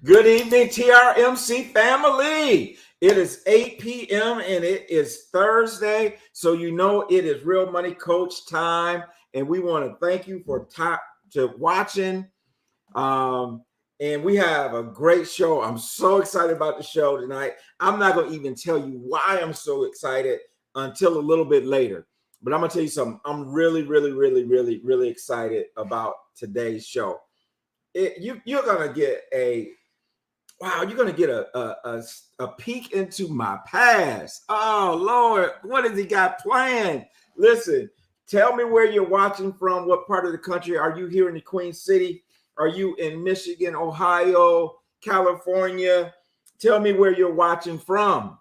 Good evening, TRMC family. It is 8 p.m. and it is Thursday. So you know it is Real Money Coach time. And we want to thank you for watching. And we have a great show. I'm so excited about the show tonight. I'm not going to even tell you why I'm so excited until a little bit later. But I'm going to tell you something. I'm really excited about today's show. You're going to get you're going to get a peek into my past. Oh, Lord, what has he got planned? Listen, tell me where you're watching from. What part of the country? Are you here in the Queen City? Are you in Michigan, Ohio, California? Tell me where you're watching from.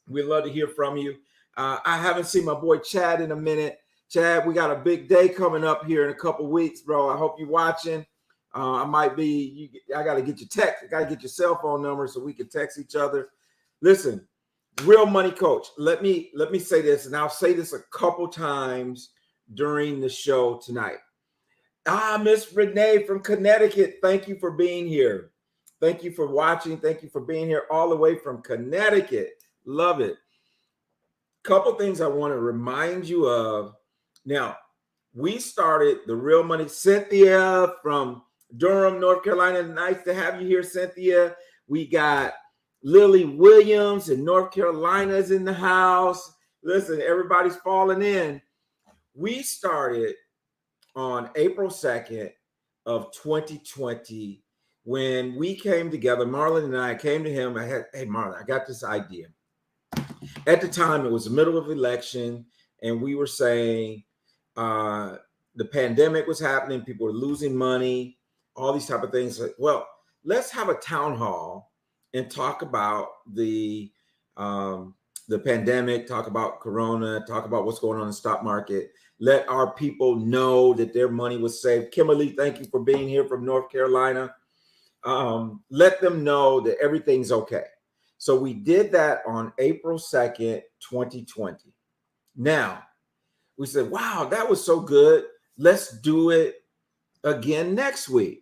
We'd love to hear from you. I haven't seen my boy Chad in a minute. Chad, we got a big day coming up here in a couple weeks, bro. I hope you're watching. I might be. I got to get your text. I got to get your cell phone number so we can text each other. Listen, Real Money Coach. Let me say this, and I'll say this a couple times during the show tonight. Miss Renee from Connecticut. Thank you for being here. Thank you for watching. Thank you for being here all the way from Connecticut. Love it. Couple things I want to remind you of. Now, we started the Real Money. Cynthia from Durham, North Carolina. Nice to have you here, Cynthia. We got Lily Williams in North Carolina is in the house. Listen, everybody's falling in. We started on April 2nd of 2020 when we came together. Marlon and I came to him. Hey, Marlon, I got this idea. At the time, it was the middle of election, and we were saying the pandemic was happening. People were losing money, all these type of things. Well, let's have a town hall and talk about the pandemic, talk about Corona, talk about what's going on in the stock market. Let our people know that their money was saved. Kimberly, thank you for being here from North Carolina. Let them know that everything's okay. So we did that on April 2nd, 2020. Now, we said, wow, that was so good. Let's do it again next week.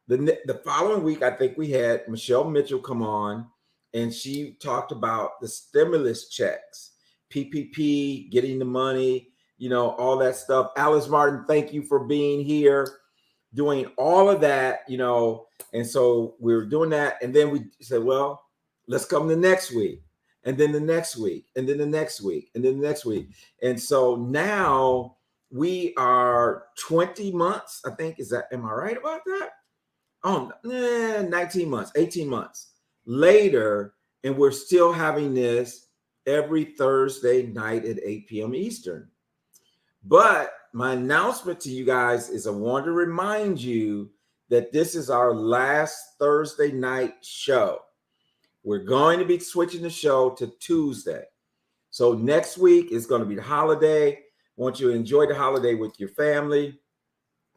The following week, I think we had Michelle Mitchell come on, and she talked about the stimulus checks, PPP, getting the money, all that stuff. Alice Martin, thank you for being here, doing all of that, and so we were doing that. And then we said, well, let's come the next week, and then the next week, and then the next week, and then the next week. And so now we are 20 months, I think. Am I right about that? 19 months, 18 months later, and we're still having this every Thursday night at 8 p.m. Eastern. But my announcement to you guys is I want to remind you that this is our last Thursday night show. We're going to be switching the show to Tuesday. So next week is going to be the holiday. I want you to enjoy the holiday with your family.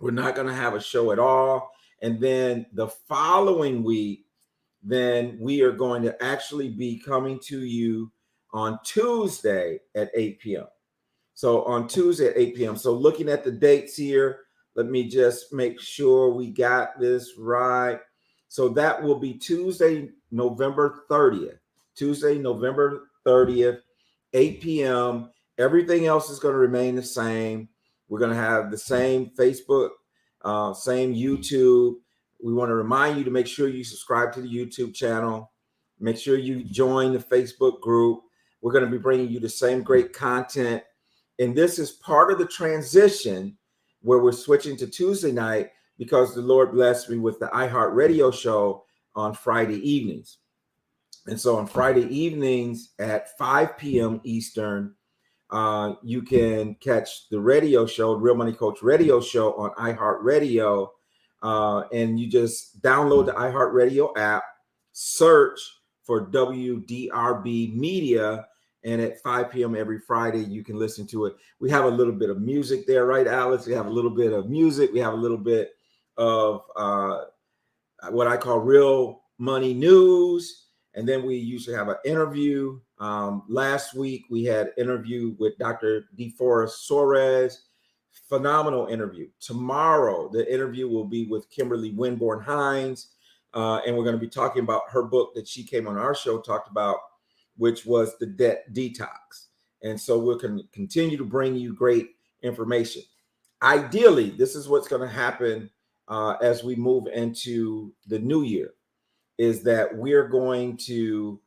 We're not going to have a show at all. And then the following week, then we are going to actually be coming to you on Tuesday at 8 p.m. So on Tuesday at 8 p.m. So looking at the dates here, let me just make sure we got this right. So that will be Tuesday, November 30th. Tuesday, November 30th, 8 p.m. Everything else is going to remain the same. We're going to have the same Facebook, same YouTube. We want to remind you to make sure you subscribe to the YouTube channel. Make sure you join the Facebook group. We're going to be bringing you the same great content. And this is part of the transition where we're switching to Tuesday night because the Lord blessed me with the iHeartRadio show on Friday evenings. And so on Friday evenings at 5 p.m. Eastern, you can catch the radio show, Real Money Coach radio show on iHeartRadio. And you just download the iHeartRadio app, search for WDRB Media, and at 5 p.m. every Friday, you can listen to it. We have a little bit of music there, right, Alice? We have a little bit of music. We have a little bit of what I call real money news. And then we usually have an interview. Last week, we had an interview with Dr. DeForest Suarez. Phenomenal interview. Tomorrow, the interview will be with Kimberly Winborn Hines. And we're going to be talking about her book that she came on our show, talked about, which was The Debt Detox. And so we're going to continue to bring you great information. Ideally, this is what's going to happen as we move into the new year, is that we're going to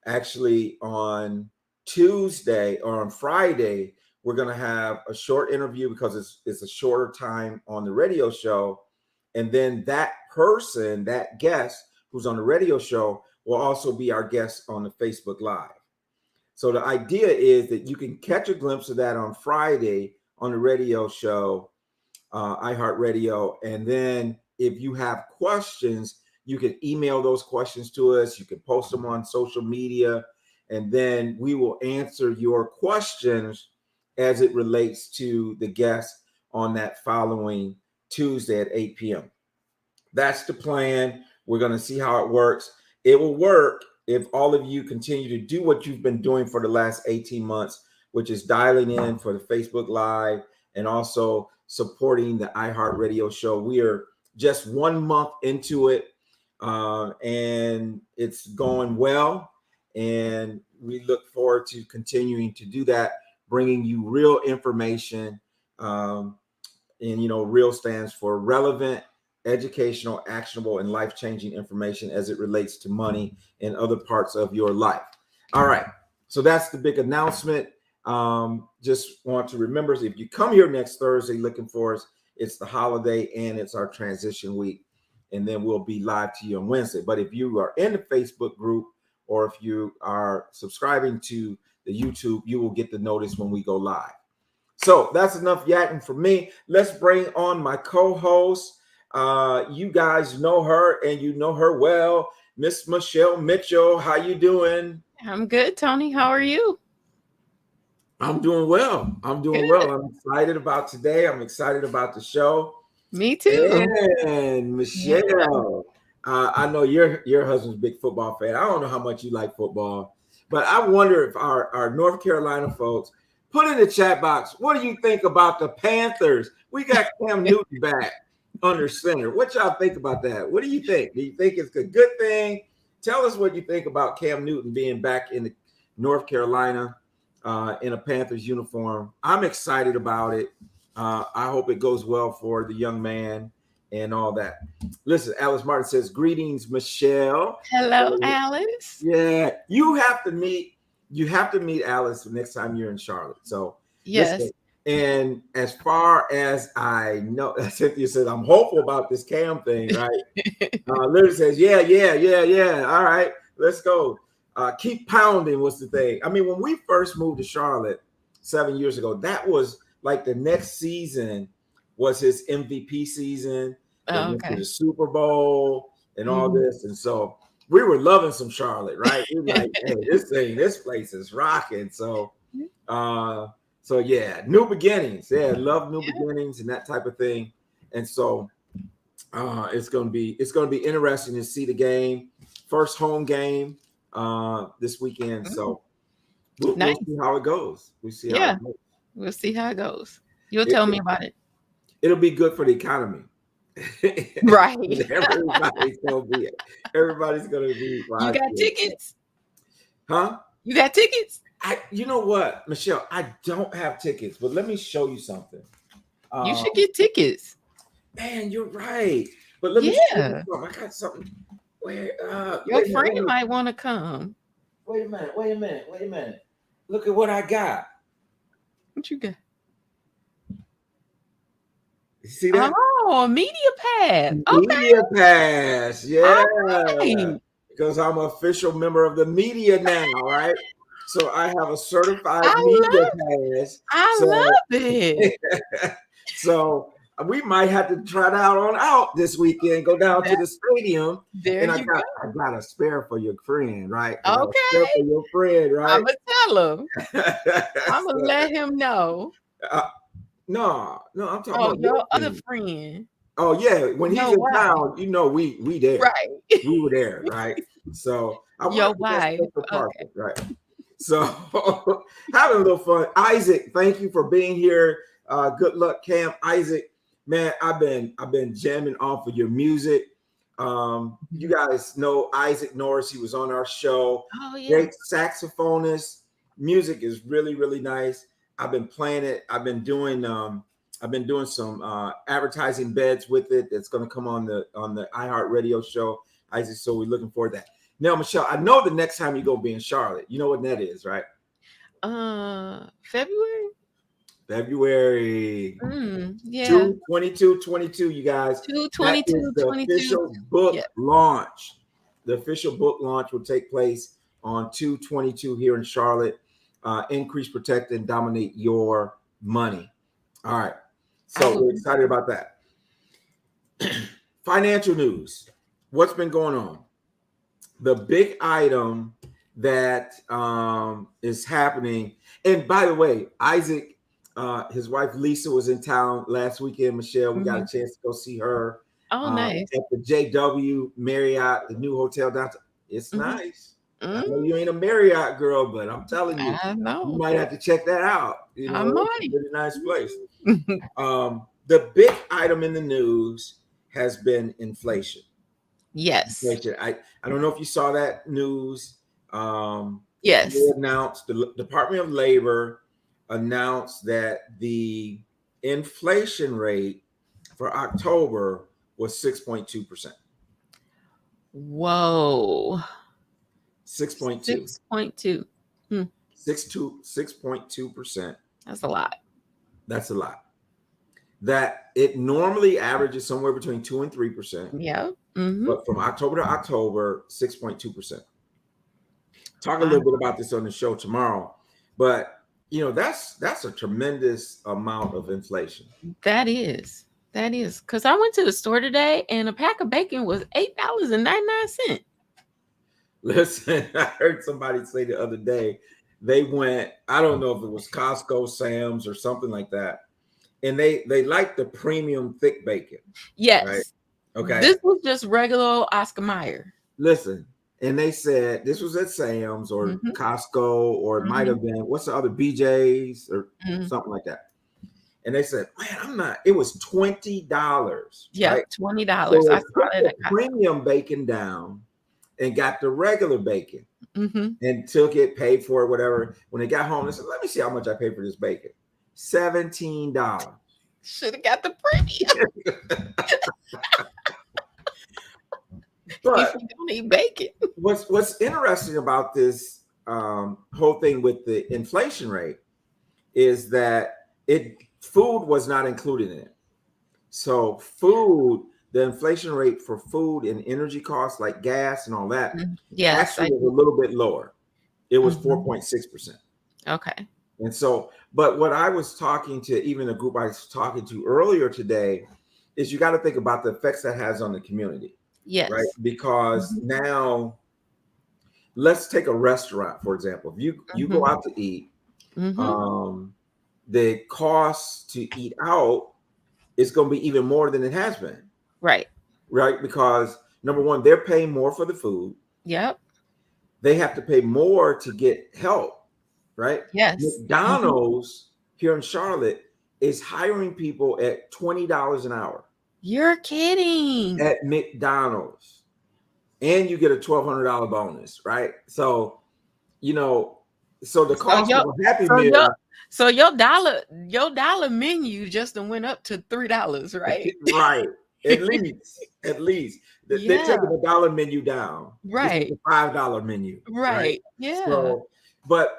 actually on Tuesday or on Friday, we're going to have a short interview because it's a shorter time on the radio show. And then that person, that guest who's on the radio show, will also be our guest on the Facebook Live. So the idea is that you can catch a glimpse of that on Friday on the radio show, iHeartRadio. And then if you have questions, you can email those questions to us. You can post them on social media, and then we will answer your questions as it relates to the guest on that following Tuesday at 8 p.m. That's the plan. We're going to see how it works. It will work if all of you continue to do what you've been doing for the last 18 months, which is dialing in for the Facebook Live and also supporting the iHeartRadio show. We are just 1 month into it, and it's going well. And we look forward to continuing to do that, bringing you real information. And, real stands for relevant, educational, actionable, and life-changing information as it relates to money and other parts of your life. All right. So that's the big announcement. Just want to remember, if you come here next Thursday looking for us, it's the holiday and it's our transition week. And then we'll be live to you on Wednesday. But if you are in the Facebook group or if you are subscribing to the YouTube, you will get the notice when we go live. So that's enough yakking for me. Let's bring on my co-host. You guys know her and you know her well. Miss Michelle Mitchell, how you doing? I'm good, Tony. How are you? I'm doing well. I'm excited about today. I'm excited about the show. Me too. And Michelle, I know your husband's a big football fan. I don't know how much you like football, but I wonder if our North Carolina folks put in the chat box, what do you think about the Panthers? We got Cam Newton back under center. What y'all think about that? What do you think? Do you think it's a good thing? Tell us what you think about Cam Newton being back in the North Carolina in a Panthers uniform. I'm excited about it. I hope it goes well for the young man and all that. Listen, Alice Martin says, greetings, Michelle. Hello, Alice. Yeah, you have to meet Alice the next time you're in Charlotte. So yes. Listen, and as far as I know, Cynthia says, I'm hopeful about this Cam thing, right? Lily says, yeah. All right, let's go. Keep pounding was the thing. I mean, when we first moved to Charlotte 7 years ago, that was like the next season was his MVP season. Went to the Super Bowl and all this. And so we were loving some Charlotte, right? We were like, hey, this place is rocking. So yeah, new beginnings. Yeah, love new beginnings and that type of thing. And so it's gonna be interesting to see the game, first home game this weekend. So we'll see how it goes. We'll see how it goes. You'll tell me about it. It'll be good for the economy. Right. Everybody's gonna be. You got tickets? Huh? You got tickets? You know what, Michelle? I don't have tickets, but let me show you something. You should get tickets. Man, you're right. But let me show you something. I got something. Your friend might want to come. Wait a minute. Look at what I got. What you got? You see that? Oh, a media pass. Media pass. Yeah. Right. Because I'm an official member of the media now, right? So I have a certified media pass. I love it. So we might have to try that out this weekend. Go down to the stadium. There I got a spare for your friend, right? Okay. For your friend, right? I'm gonna tell him. I'm gonna let him know. No, I'm talking about your other friend. Oh yeah, when he's in town, we there. Right. We were there, right? So your wife, okay. Right? So having a little fun. Isaac, thank you for being here. Good luck, Cam. Isaac, man, I've been jamming off of your music. You guys know Isaac Norris. He was on our show. Oh yeah. Great saxophonist. Music is really, really nice. I've been playing it. I've been doing some advertising beds with it. That's going to come on the iHeart Radio show, Isaac. So we're looking forward to that. Now, Michelle, I know the next time you go be in Charlotte. You know what that is, right? February. February. Yeah. 2/22/22, you guys. 2/22/22. That is the official book launch. The official book launch will take place on 2/22 here in Charlotte. Increase, protect, and dominate your money. All right. So we're excited about that. Financial news. What's been going on? The big item that is happening, and by the way, Isaac, his wife Lisa was in town last weekend. Michelle, we got a chance to go see her. Oh, nice. At the JW Marriott, the new hotel downtown. It's nice. I know you ain't a Marriott girl, but I'm telling you, you might have to check that out. You know, it's a really nice place. The big item in the news has been inflation. Yes. Inflation. I don't know if you saw that news. Yes. They announced, the Department of Labor announced that the inflation rate for October was 6.2%. Whoa. 6.2. 6.2. 6.2%. That's a lot. That's a lot. That it normally averages somewhere between 2 and 3%. Yeah. But from October to October, 6.2%. Talk a little bit about this on the show tomorrow. But you know, that's a tremendous amount of inflation. That is. Because I went to the store today and a pack of bacon was $8.99. Listen, I heard somebody say the other day, they went, I don't know if it was Costco, Sam's, or something like that. And they like the premium thick bacon. Yes. Right? Okay. This was just regular Oscar Mayer. Listen, and they said this was at Sam's or Costco, or it might have been, what's the other, BJ's or something like that. And they said, man, it was $20. Yeah, right? $20. So I saw put the premium bacon down and got the regular bacon and took it, paid for it, whatever. When they got home, they said, let me see how much I paid for this bacon. $17. Should have got the premium. But if you don't eat bacon. What's interesting about this whole thing with the inflation rate is that food was not included in it. So the inflation rate for food and energy costs like gas and all that, actually was a little bit lower. It was 4.6%. Okay. And so, but what I was talking to, even a group I was talking to earlier today, is you got to think about the effects that has on the community. Yes. Right. Because now, let's take a restaurant, for example. If you go out to eat, the cost to eat out is going to be even more than it has been. Right. Right. Because number one, they're paying more for the food. Yep. They have to pay more to get help. Right. Yes. McDonald's here in Charlotte is hiring people at $20 an hour. You're kidding. At McDonald's. And you get a $1,200 bonus, right? So, you know, so the cost of a Happy Meal. So your dollar menu just went up to $3, right? Right. At least. They're taking the dollar menu down. Right. The $5 menu. Right. Yeah. So, but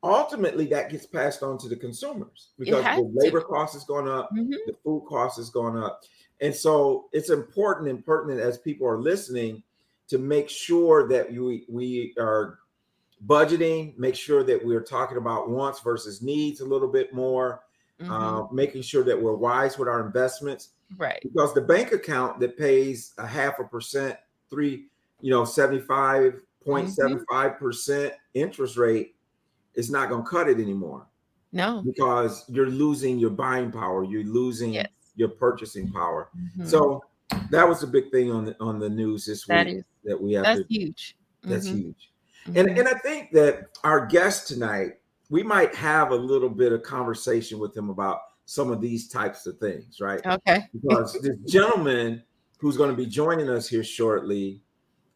ultimately that gets passed on to the consumers because the labor cost is going up, the food cost is going up. And so it's important and pertinent as people are listening to make sure that we are budgeting, make sure that we're talking about wants versus needs a little bit more, making sure that we're wise with our investments. Right. Because the bank account that pays 0.5%, 75.75% interest rate is not going to cut it anymore. No. Because you're losing your buying power. You're losing your purchasing power. So that was a big thing on the news this week that we have. That's huge. That's huge. And I think that our guest tonight, we might have a little bit of conversation with him about some of these types of things, right? Okay. Because this gentleman who's going to be joining us here shortly,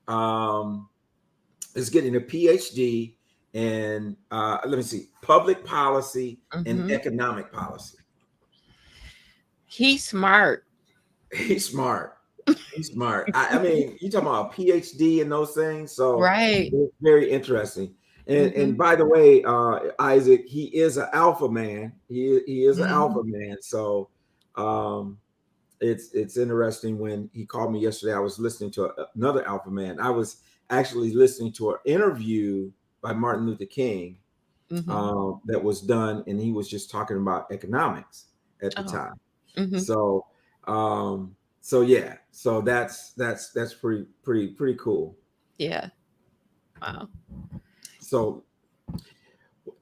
um, is getting a PhD in, let me see, public policy and Mm-hmm. economic policy. He's smart. He's smart. He's smart. I mean, you talking about a PhD and those things, so Right. it's very interesting. Mm-hmm. And by the way, Isaac, he is an alpha man. He is an Mm-hmm. alpha man. So um, it's interesting. When he called me yesterday, I was listening to another alpha man. I was actually listening to an interview by Martin Luther King Mm-hmm. that was done, and he was just talking about economics at the Oh. time. Mm-hmm. So so yeah, so that's pretty cool. Yeah. Wow. So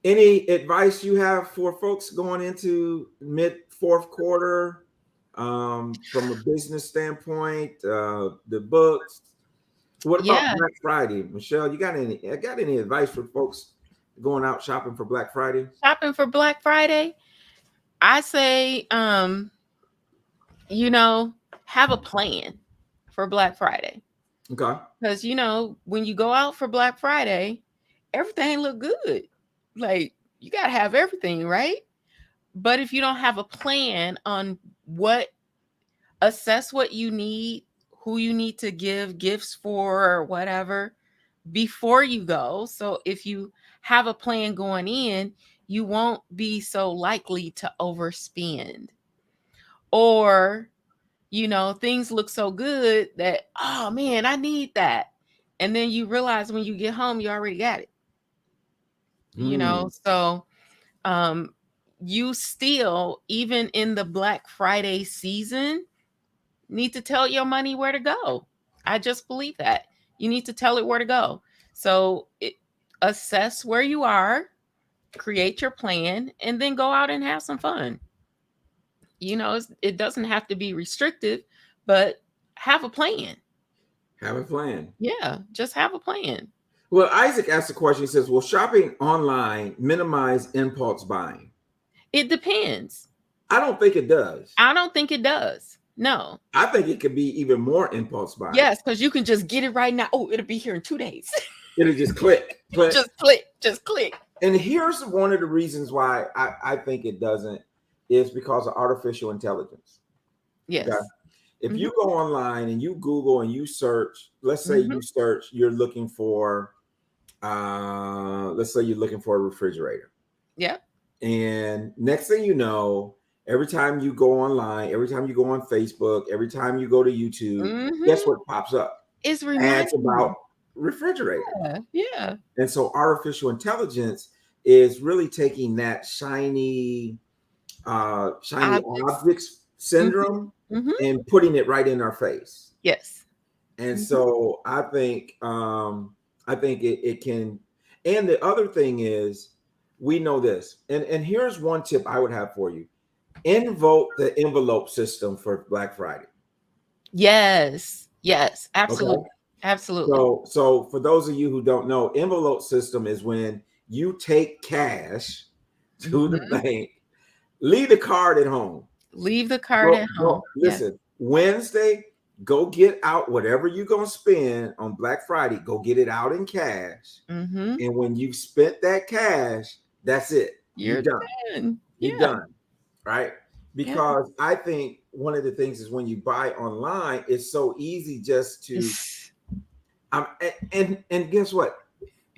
any advice you have for folks going into mid fourth quarter, from a business standpoint, the books? What about Yeah. Black Friday? Michelle, you got any advice for folks going out shopping for Black Friday? Shopping for Black Friday. I say, have a plan for Black Friday. Okay. Because when you go out for Black Friday, everything look good. Like you gotta have everything, right? But if you don't have a plan on assess what you need, who you need to give gifts for or whatever before you go. So if you have a plan going in, you won't be so likely to overspend. Or, things look so good that, oh man, I need that. And then you realize when you get home, you already got it. Hmm. So um you still, even in the Black Friday season, need to tell your money where to go. I just believe that. You need to tell it where to go. So assess where you are, create your plan, and then go out and have some fun. It doesn't have to be restrictive, but have a plan. Have a plan. Yeah, just have a plan. Well, Isaac asked a question. He says, "Will shopping online minimize impulse buying?" It depends. I don't think it does. I don't think it does. No. I think it could be even more impulse buying. Yes, because you can just get it right now. Oh, it'll be here in 2 days. It'll just click, click. Just click. And here's one of the reasons why I think it doesn't, is because of artificial intelligence. Yes. Okay? If Mhm. you go online and you Google and you search, let's say Mhm. you search, you're looking for, let's say you're looking for a refrigerator. Yep. And next thing you know, every time you go online, every time you go on Facebook, every time you go to YouTube, guess Mhm. what pops up? It's Ads reminding about you. refrigerators. Yeah. And so artificial intelligence is really taking that shiny Objects. objects Mhm. syndrome Mhm. and putting it right in our face. Yes. And Mhm. so I think it can. And the other thing is, we know this. And here's one tip I would have for you: invoke the envelope system for Black Friday. Yes. Yes. Okay. Absolutely. Absolutely. So for those of you who don't know, envelope system is when you take cash to the Mhm. bank, leave the card at home. Leave the card Go, at home. go, Yes. listen, Wednesday, go get out whatever you're going to spend on Black Friday. Go get it out in cash. Mhm. And when you've spent that cash, that's it. You're You're done. done. You're Yeah. done. Right. Yeah. Because I think one of the things is when you buy online, it's so easy just to, and guess what?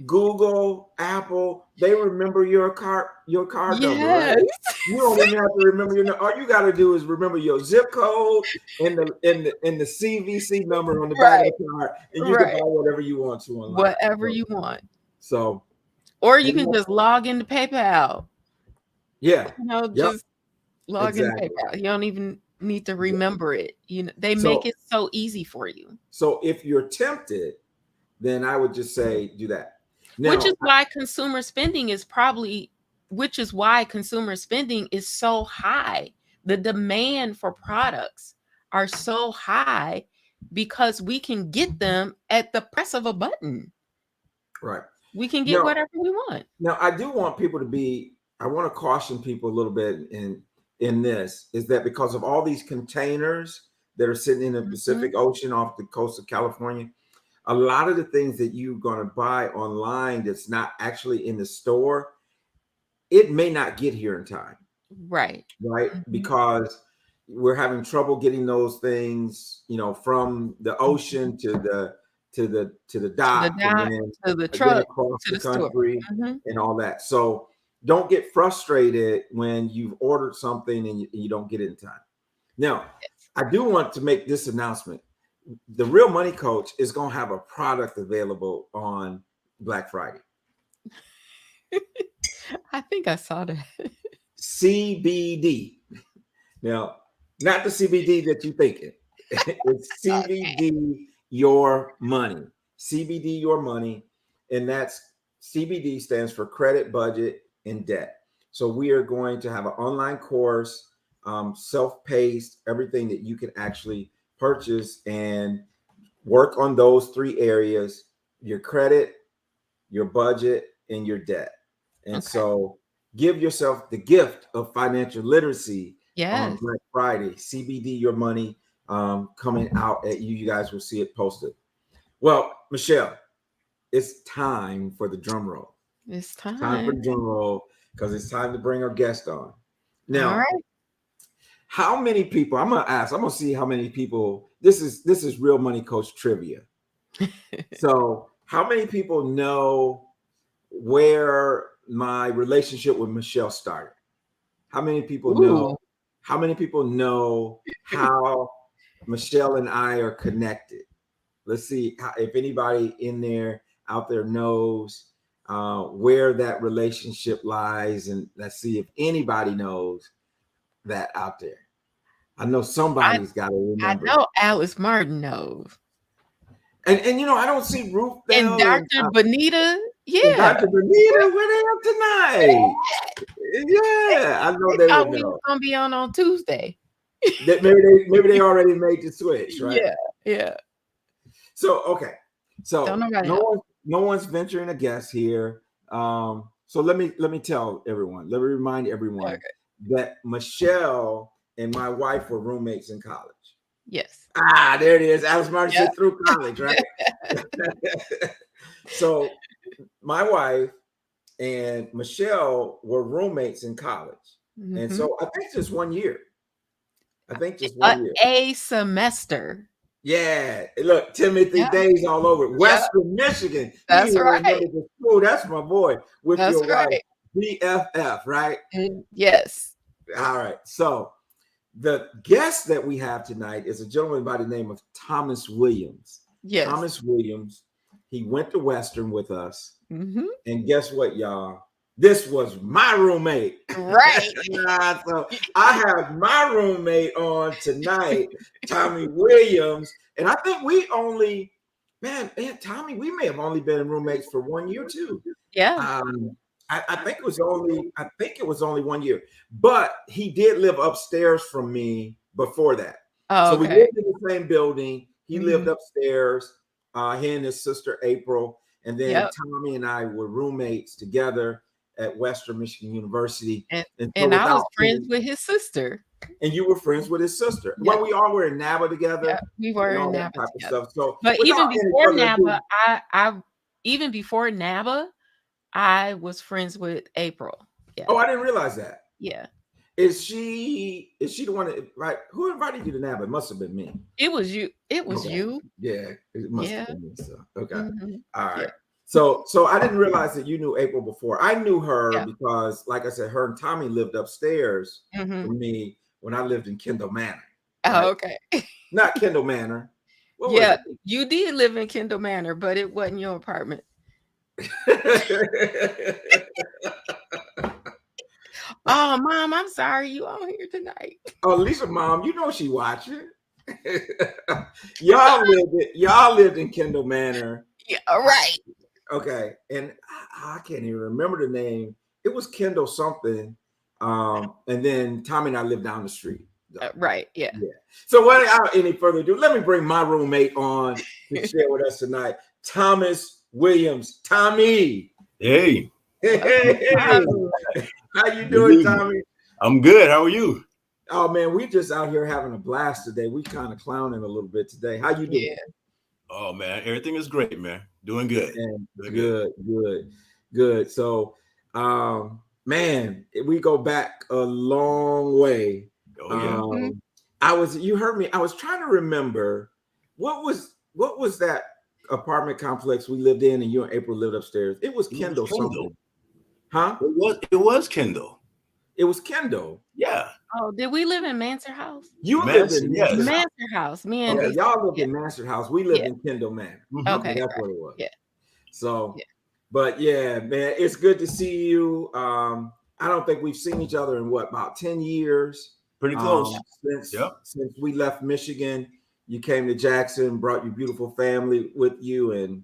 Google, Apple, they remember your card number, right? Yes. You don't even have to remember your. All you got to do is remember your zip code and the CVC number on the back of Right. the card, and you can buy Right. whatever you want to online. Whatever you want. So Or you and can just log into PayPal. yeah, yep, Just log into exactly. PayPal. You don't even need to remember it. They make So it so easy for you. so if you're tempted, then I would just say do that. Which Now, is why consumer spending is probably which is why consumer spending is so high. The demand for products are so high because we can get them at the press of a button. right We can get now, whatever we want. now I do want people to be. I want to caution people a little bit in this is that because of all these containers that are sitting in the Pacific Ocean off the coast of California. A lot of the things that you're going to buy online that's not actually in the store, it may not get here in time. Right. Because we're having trouble getting those things, from the ocean to the dock, and then to the again truck, across to the the store. country and all that. So don't get frustrated when you've ordered something and you don't get it in time. Now, I do want to make this announcement. The Real Money Coach is going to have a product available on Black Friday. I think I saw that. CBD. Now, not the CBD that you're thinking. It's CBD Your Money. CBD Your Money. And that's CBD stands for credit, budget, and debt. So we are going to have an online course, self-paced, everything that you can actually purchase and work on those 3 areas: your credit, your budget, and your debt. And so give yourself the gift of financial literacy on Black Friday. CBD Your Money coming out at you. You guys will see it posted. Well, Michelle, it's time for the drum roll. It's time for the drum roll, because it's time to bring our guest on. Now, all right. How many people? I'm gonna see how many people. This is Real Money Coach trivia. So, how many people know where my relationship with Michelle started? How many people know? How many people know how Michelle and I are connected? Let's see if anybody out there knows where that relationship lies, and let's see if anybody knows that out there. I know somebody's got to remember. I know Alice Martin knows. And I don't see Ruth Bell and Dr. Bonita. Yeah. Dr. Bonita, where they up tonight? Yeah, I know they would know. We were gonna be on Tuesday. Maybe they already made the switch, right? Yeah. So okay. So no one's venturing a guess here. So let me tell everyone. Let me remind everyone that Michelle and my wife were roommates in college. Yes. There it is. Alice Martin said through college, right? So my wife and Michelle were roommates in college. And so I think just 1 year. A semester. Yeah. Look, Timothy Days all over. Western Michigan. That's right. The school. That's my boy. With That's your wife. BFF, right? Yes. All right. So the guest that we have tonight is a gentleman by the name of Thomas Williams. Yes. Thomas Williams. He went to Western with us. And guess what, y'all? This was my roommate. Right. So I have my roommate on tonight, Tommy Williams. And I think we only, Tommy, we may have only been roommates for 1 year too. Yeah. I think it was only 1 year, but he did live upstairs from me before that. So we lived in the same building. He lived upstairs, he and his sister April. And then Tommy and I were roommates together at Western Michigan University. And I was friends with his sister. And you were friends with his sister. Well, we all were in NABA together. Yeah, we were in NABA type together. of stuff. So, but even before NABA, even before NABA, I was friends with April. Yeah. Oh, I didn't realize that. Yeah. Is she the one that, right? Who invited you to NABA? It must have been me. It was you. It was you. Yeah. It must have been me. So, okay. All right. Yeah. So I didn't realize that you knew April before. I knew her because, like I said, her and Tommy lived upstairs from me when I lived in Kendall Manor. Right? Oh, okay. Not Kendall Manor. You did live in Kendall Manor, but it wasn't your apartment. Oh, Mom, I'm sorry you on here tonight. Oh, Lisa, Mom, you know she watching. y'all lived in Kendall Manor. Yeah, right. Okay, and I can't even remember the name. It was Kendall something, and then Tommy and I lived down the street. Right. Yeah. So without any further ado, let me bring my roommate on to share with us tonight, Thomas Williams. Tommy. Hey. How you doing, Tommy? I'm good. How are you? Oh man, we just out here having a blast today. We kind of clowning a little bit today. How you doing? Yeah. Oh man, everything is great, man. Doing good. And Doing good. good. So, man, we go back a long way. Oh yeah. Hmm. You heard me. I was trying to remember what was that apartment complex we lived in, and you and April lived upstairs. It was It was Kendall something, Kendall. huh? It was Kendall. It was Kendall. Yeah. Oh, did we live in Manser House? You lived Manson, in yes. Mansard House. Manser House. Me and Okay, Yes. DC. y'all lived Yeah. in Mansard House. We lived Yeah. in Kendall Manor. Mhm. Okay, Okay. that's Right. what it was. Yeah. So, Yeah. but yeah, man, it's good to see you. I don't think we've seen each other in what, about 10 years. Pretty close. Since Yep. since we left Michigan, you came to Jackson, brought your beautiful family with you, and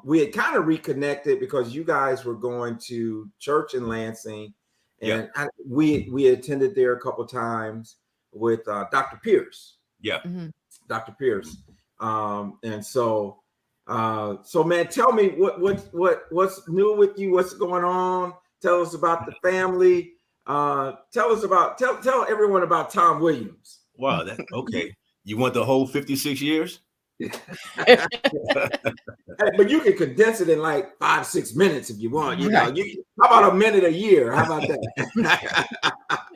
we had kind of reconnected because you guys were going to church in Lansing, and Yeah. we attended there a couple times with Dr. Pierce. Yeah. Mhm. Dr. Pierce. And so man, tell me what's new with you, what's going on. Tell us about the family. Tell everyone about Tom Williams. Wow. That okay. You want the whole 56 years? Hey, but you can condense it in like 5-6 minutes if you want. You know, Right. how about a minute a year? How about that?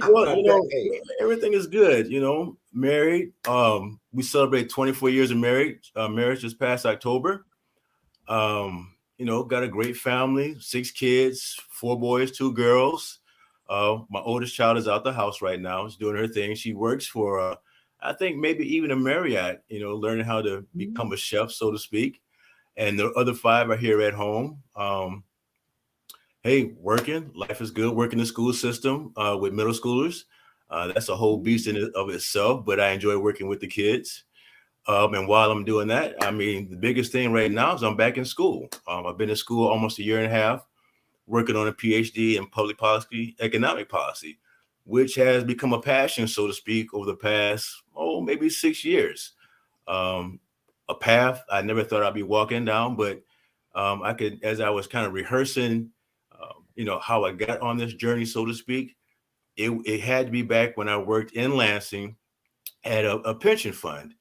Well, At that age. everything is good. Married. We celebrate 24 years of marriage this past October. Got a great family, 6 kids, 4 boys, 2 girls. My oldest child is out the house right now. She's doing her thing. She works for, I think maybe even a Marriott, learning how to become a chef, so to speak. And the other 5 are here at home. Hey, working. Life is good. Working the school system with middle schoolers. That's a whole beast in of itself, but I enjoy working with the kids. And while I'm doing that, I mean, the biggest thing right now is I'm back in school. I've been in school almost a year and a half, working on a PhD in public policy, economic policy, which has become a passion, so to speak, over the past, maybe 6 years. A path I never thought I'd be walking down, but I could, as I was kind of rehearsing, how I got on this journey, so to speak, it had to be back when I worked in Lansing at a pension fund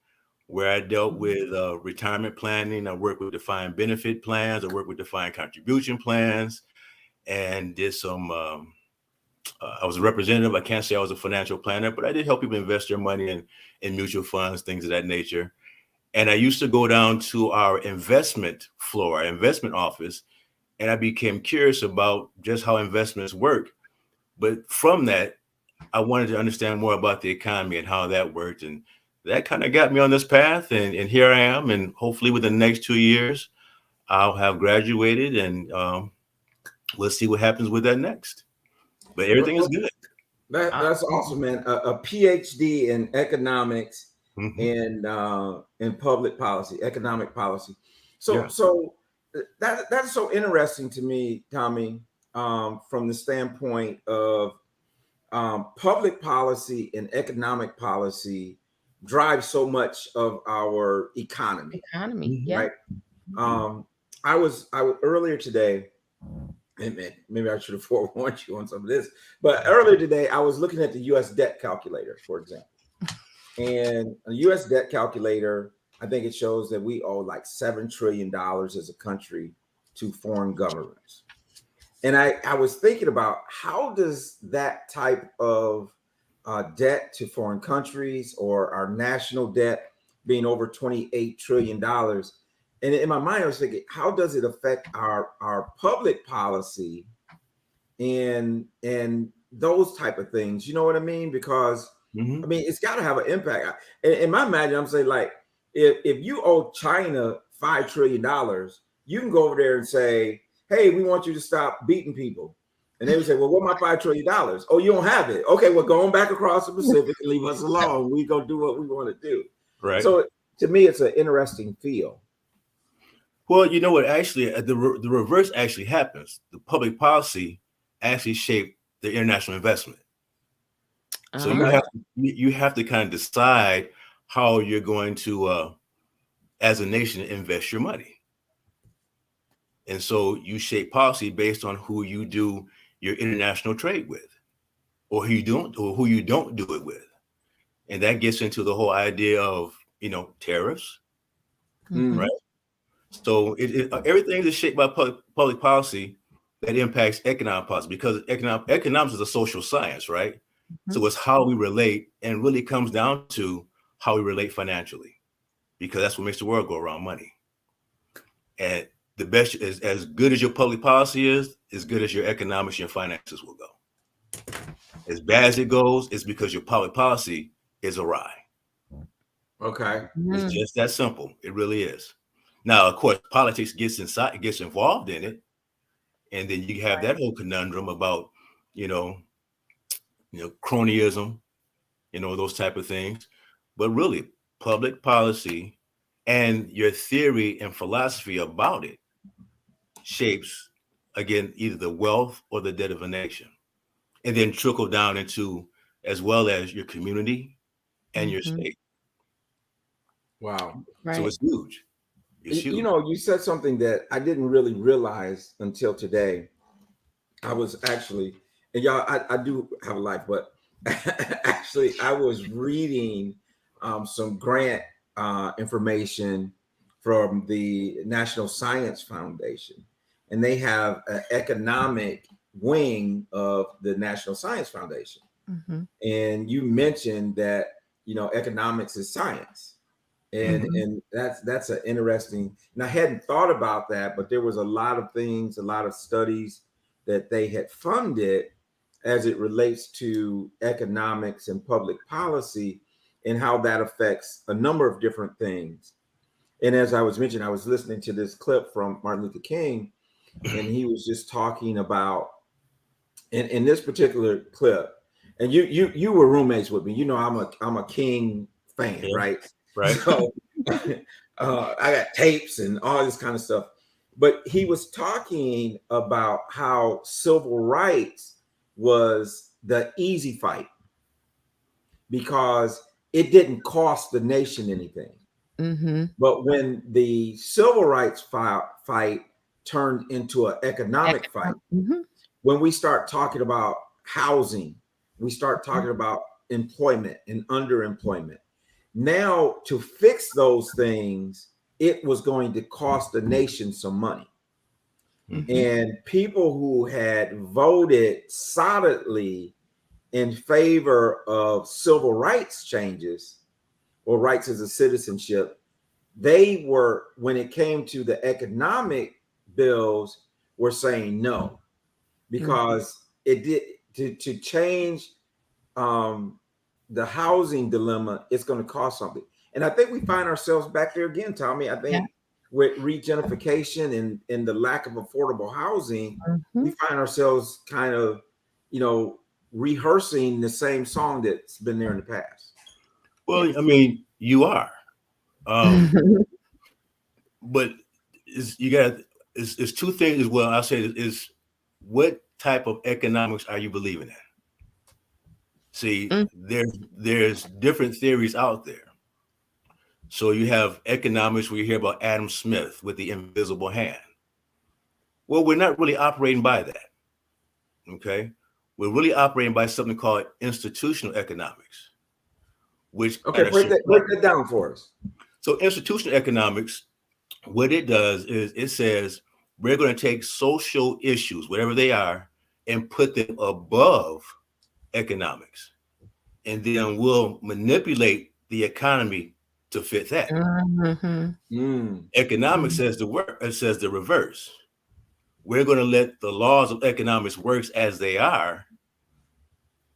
where I dealt with retirement planning. I worked with defined benefit plans. I worked with defined contribution plans, and did some. I was a representative. I can't say I was a financial planner, but I did help people invest their money in mutual funds, things of that nature. And I used to go down to our investment floor, our investment office, and I became curious about just how investments work. But from that, I wanted to understand more about the economy and how that worked. And that kind of got me on this path. And here I am. And hopefully within the next 2 years, I'll have graduated, and we'll see what happens with that next. But everything is good. That's awesome, man. A PhD in economics Mhm. and in public policy, economic policy. So Yeah. so that's so interesting to me, Tommy, from the standpoint of public policy and economic policy drive so much of our economy, Economy. Mhm. Yeah. right? I was earlier today. And maybe I should have forewarned you on some of this. But earlier today, I was looking at the U.S. debt calculator, for example. And a U.S. debt calculator, I think it shows that we owe like $7 trillion as a country to foreign governments. And I was thinking about how does that type of debt to foreign countries, or our national debt being over $28 trillion. And in my mind, I was thinking, how does it affect our public policy and those type of things? You know what I mean? Because I Mhm. mean, it's got to have an impact. In my mind, I'm saying, like, if you owe China $5 trillion, you can go over there and say, "Hey, we want you to stop beating people." And they would say, "Well, what my $5 trillion? Oh, you don't have it. Okay, well, go on back across the Pacific and leave us alone. We go do what we want to do." Right. So to me, it's an interesting feel. Well, you know what? Actually, the reverse actually happens. The public policy actually shaped the international investment. So Okay. you have to kind of decide how you're going to, as a nation, invest your money. And so you shape policy based on who you do your international trade with. or who you don't do it with. And that gets into the whole idea of, tariffs, Mhm. right? So everything is shaped by public policy that impacts economic policy, because economics is a social science, right? So it's how we relate, and really comes down to how we relate financially, because that's what makes the world go around, money. And the best is, as good as your public policy is, as good as your economics, your finances will go. As bad as it goes, it's because your public policy is awry. Okay. It's just that simple. It really is. Now, of course, politics gets involved in it, and then you have that whole conundrum about, cronyism, those type of things. But really, public policy and your theory and philosophy about it shapes, again, either the wealth or the debt of a nation, and then trickle down into, as well as your community and your state. Wow. Right. So it's huge. It's huge. You said something that I didn't really realize until today. I was actually, and y'all, I do have a life, but actually, I was reading some grant information from the National Science Foundation, and they have an economic wing of the National Science Foundation. Mhm. And you mentioned that economics is science, and that's an interesting. And I hadn't thought about that, but there was a lot of things, a lot of studies that they had funded as it relates to economics and public policy, and how that affects a number of different things. And as I was mentioning, I was listening to this clip from Martin Luther King, and he was just talking about, in this particular clip, and you were roommates with me. I'm a King fan, Yeah. right? Right. So I got tapes and all this kind of stuff. But he was talking about how civil rights was the easy fight because it didn't cost the nation anything. Mm-hmm. But when the civil rights fight turned into an economic fight, Mm-hmm. when we start talking about housing, we start talking about employment and underemployment. Now, to fix those things, it was going to cost the nation some money. Mm-hmm. And people who had voted solidly in favor of civil rights changes or rights as a citizenship, they were, when it came to the economic bills, were saying no, because it did to change the housing dilemma. It's going to cost something, and I think we find ourselves back there again, Tommy. I think with regentrification and the lack of affordable housing, we find ourselves kind of, rehearsing the same song that's been there in the past. Well, I mean, you are, but it's two things as well. I'll say is what type of economics are you believing in? See, there's different theories out there. So you have economics where you hear about Adam Smith with the invisible hand. Well, we're not really operating by that. Okay. We're really operating by something called institutional economics, which Okay, break that down for us. So institutional economics, what it does is it says we're going to take social issues, whatever they are, and put them above economics. And then we'll manipulate the economy to fit that. Economics says the reverse. We're going to let the laws of economics work as they are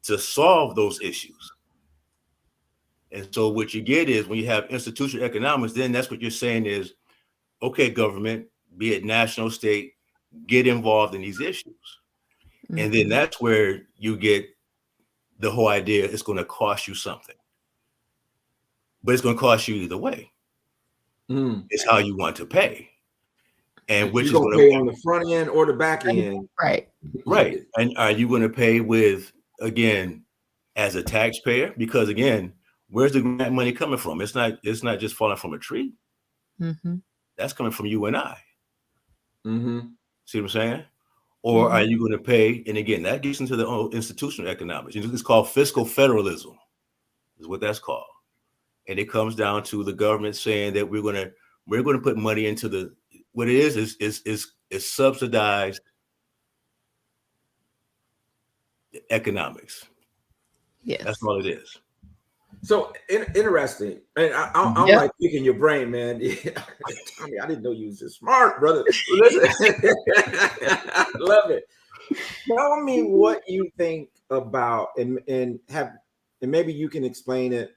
to solve those issues. And so what you get is when you have institutional economics, then that's what you're saying is, okay, government, be it national, state, get involved in these issues. And then that's where you get the whole idea it's going to cost you something. But it's going to cost you either way. It's how you want to pay. And which you're is going to pay on the front end or the back end. Right. Right. And are you going to pay with, again, as a taxpayer? Because again, where's the grant money coming from? It's not just falling from a tree. That's coming from you and I. See what I'm saying? or are you going to pay? And again, that gets into the institutional economics. It's called fiscal federalism, is what that's called. And it comes down to the government saying that we're going to put money into the, what it is subsidized economics. Yes. That's all it is. So interesting. And I'm like picking your brain, man. Tommy, I didn't know you was this smart, brother. Listen, I love it. Tell me what you think about, and maybe you can explain it,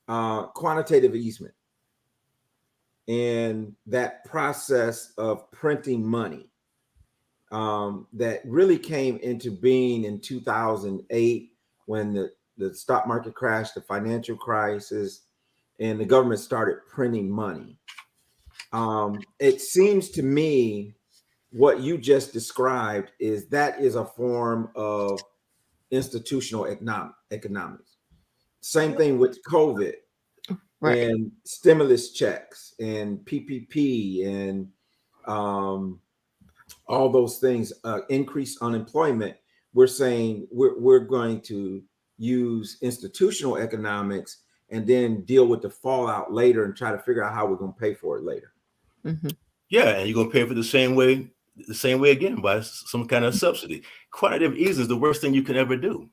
quantitative easement and that process of printing money that really came into being in 2008 when the stock market crashed, the financial crisis, and the government started printing money. It seems to me what you just described is a form of institutional economics. Same thing with COVID, right, and stimulus checks and PPP and all those things, increased unemployment. We're saying we're going to use institutional economics and then deal with the fallout later and try to figure out how we're going to pay for it later. Yeah, and you're going to pay for the same way again by some kind of subsidy. Quantitative easing is the worst thing you can ever do,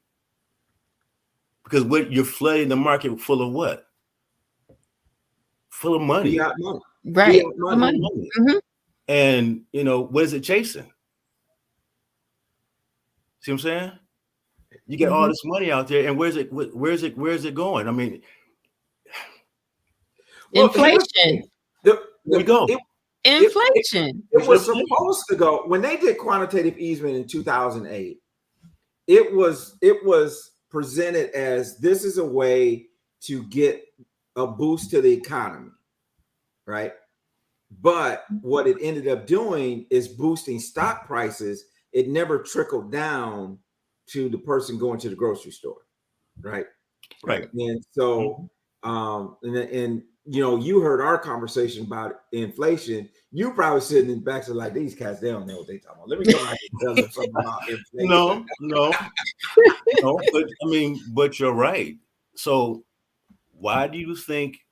because what you're flooding the market full of what? Full of money. Fiat money. Right. Fiat money. And what is it chasing? See what I'm saying? You get all this money out there, and where's it going? I mean, inflation. There we go. Inflation. It was supposed to go, when they did quantitative easement in 2008, it was presented as this is a way to get a boost to the economy, right? But what it ended up doing is boosting stock prices. It never trickled down to the person going to the grocery store, right? Right. And so, and you heard our conversation about inflation. You probably sitting in the back like, these cats, they don't know what they talking about. Let me come out and tell them something about inflation. No. But you're right. So why do you think?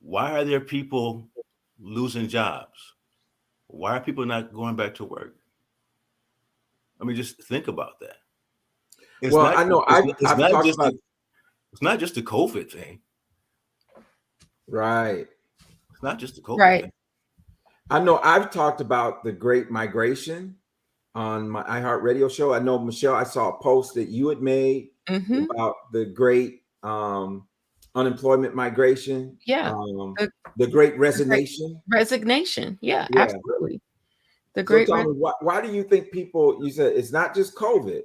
Why are there people losing jobs? Why are people not going back to work? I mean, just think about that. It's not just the COVID thing. Right. It's not just the COVID thing. I know I've talked about the Great Migration on my iHeartRadio show. I know, Michelle, I saw a post that you had made about the Great Unemployment Migration. Yeah. The Great Resignation. Resignation. Yeah, absolutely. The Great. So tell me, why do you think people? You said it's not just COVID,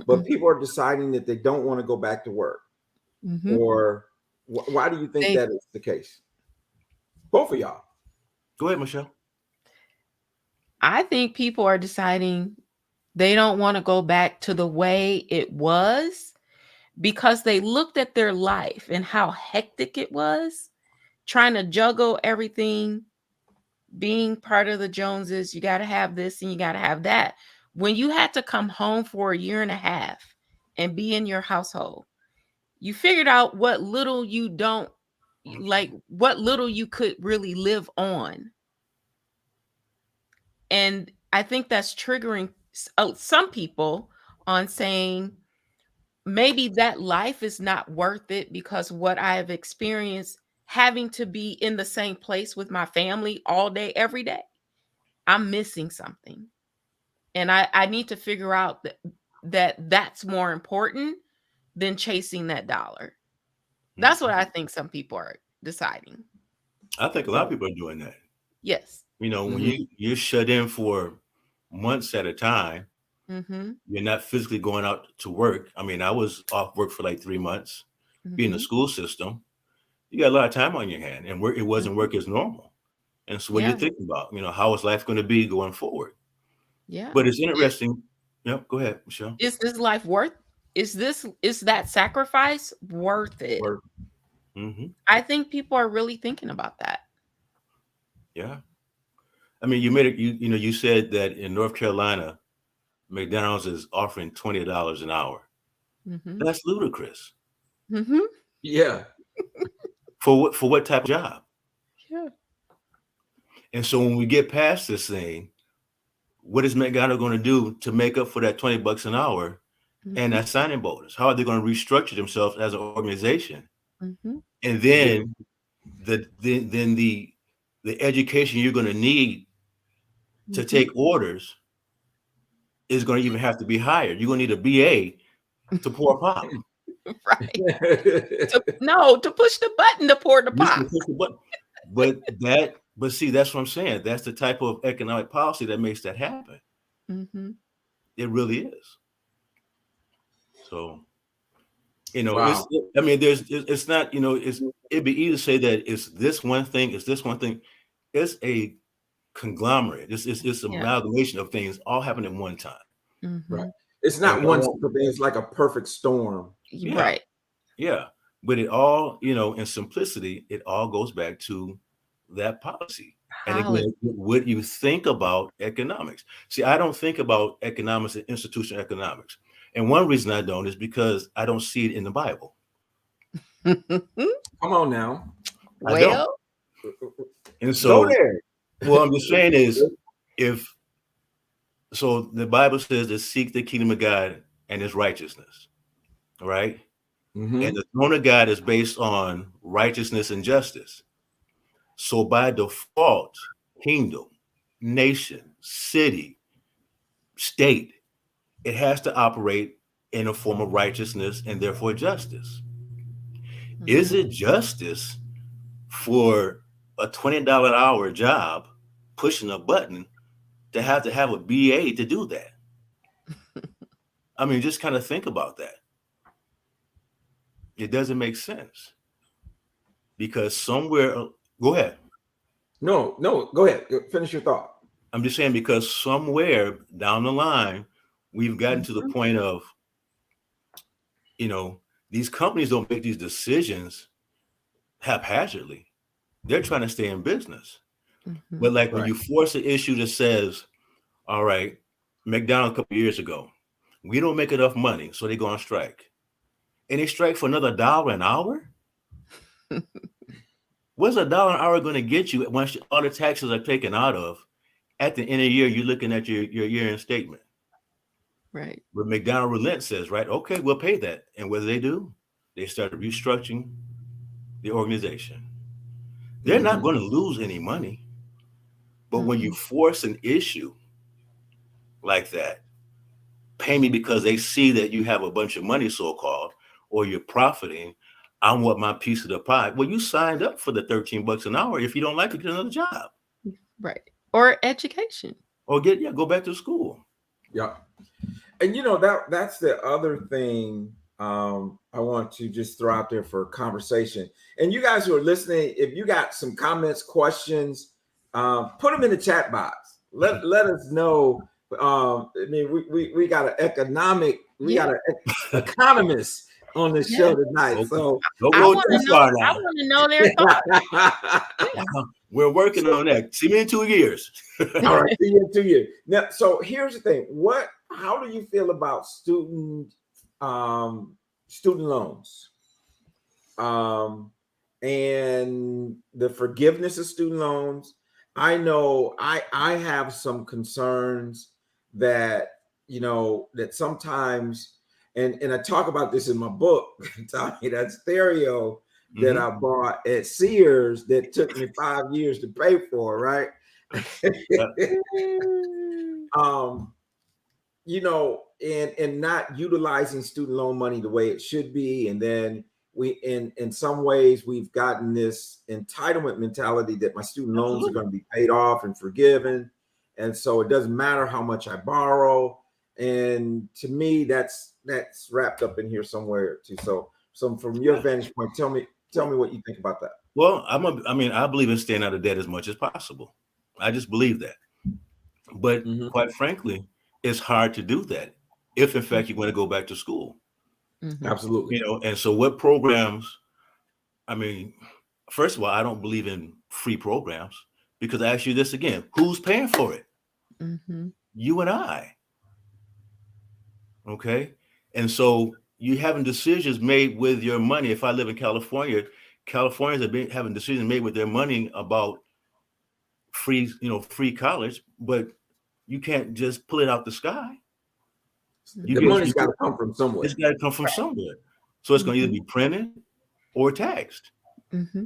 but people are deciding that they don't want to go back to work, or why do you think that is the case? Both of y'all. Go ahead, Michelle. I think people are deciding they don't want to go back to the way it was because they looked at their life and how hectic it was, trying to juggle everything, being part of the Joneses. You got to have this and you got to have that. When you had to come home for a year and a half and be in your household, you figured out what little you could really live on. And I think that's triggering some people on saying, maybe that life is not worth it because what I have experienced having to be in the same place with my family all day, every day, I'm missing something. And I need to figure out that's more important than chasing that dollar. That's what I think some people are deciding. I think a lot of people are doing that. Yes. When you're shut in for months at a time, you're not physically going out to work. I mean, I was off work for like 3 months, being in the school system. You got a lot of time on your hand, and it wasn't work as normal. And so what you're thinking about, how is life going to be going forward? Yeah. But it's interesting. Go ahead, Michelle. Is this life is that sacrifice worth it? I think people are really thinking about that. Yeah. I mean, you made it. You said that in North Carolina, McDonald's is offering $20 an hour. Mm-hmm. That's ludicrous. Mm-hmm. Yeah. For what type of job? Yeah. And so when we get past this thing, what is McDonald's going to do to make up for that $20 an hour and that signing bonus? How are they going to restructure themselves as an organization? Mm-hmm. And then the education you're going to need to take orders is going to even have to be higher. You're going to need a BA to pour pop. Right. To push the button to pour the pop. But see, that's what I'm saying. That's the type of economic policy that makes that happen. Mm-hmm. It really is. So, Wow. it's not, it'd be easy to say that it's this one thing, It's a conglomerate. It's an amalgamation of things all happening at one time. Mm-hmm. Right. It's not one simple thing. It's like a perfect storm. Yeah. Right. Yeah. But it all, in simplicity, it all goes back to that policy. And again, what you think about economics. See, I don't think about economics and institutional economics. And one reason I don't is because I don't see it in the Bible. Come on now. I don't. And so, go there. What I'm just saying is, so the Bible says to seek the kingdom of God and his righteousness, right? Mm-hmm. And the throne of God is based on righteousness and justice. So by default, kingdom, nation, city, state, it has to operate in a form of righteousness and therefore justice. Mm-hmm. Is it justice for a $20 an hour job pushing a button to have a BA to do that? I mean, just kind of think about that. It doesn't make sense because somewhere, go ahead. No, go ahead. Finish your thought. I'm just saying because somewhere down the line, we've gotten to the point of, these companies don't make these decisions haphazardly. They're trying to stay in business. Mm-hmm. But like when you force an issue that says, all right, McDonald's a couple years ago, we don't make enough money, so they go on strike. And they strike for another $1 an hour? What's $1 an hour going to get you once all the taxes are taken out of? At the end of the year, you're looking at your year-end statement. Right. But McDonald Relent says, right, okay, we'll pay that. And what do? They started restructuring the organization. They're not going to lose any money. But when you force an issue like that, pay me because they see that you have a bunch of money, so-called, or you're profiting, I want my piece of the pie. Well, you signed up for the $13 an hour. If you don't like it, get another job. Right. Or education. Or go back to school. Yeah. And that's the other thing I want to just throw out there for conversation. And you guys who are listening, if you got some comments, questions, put them in the chat box. Let us know. I mean, we got an got an economist on the show tonight. Okay. So I want to know their thoughts. We're working on that. See me in 2 years. All right, see you in 2 years. Now, so here's the thing. How do you feel about student loans? And the forgiveness of student loans? I know I have some concerns that that sometimes, and I talk about this in my book, Tommy, that stereo that I bought at Sears that took me 5 years to pay for, right? And not utilizing student loan money the way it should be. And then in some ways we've gotten this entitlement mentality that my student loans are going to be paid off and forgiven. And so it doesn't matter how much I borrow. And to me, that's wrapped up in here somewhere too. So from your vantage point, tell me what you think about that. Well, I believe in staying out of debt as much as possible. I just believe that. But quite frankly, it's hard to do that if in fact you want to go back to school. Absolutely. And so what programs, first of all, I don't believe in free programs Because I ask you this again, who's paying for it? Mm-hmm. You and I. Okay. And so you having decisions made with your money. If I live in California, Californians have been having decisions made with their money about free college, but you can't just pull it out the sky. The money's got to come from somewhere. It's got to come from somewhere. So it's going to either be printed or taxed. Mm-hmm.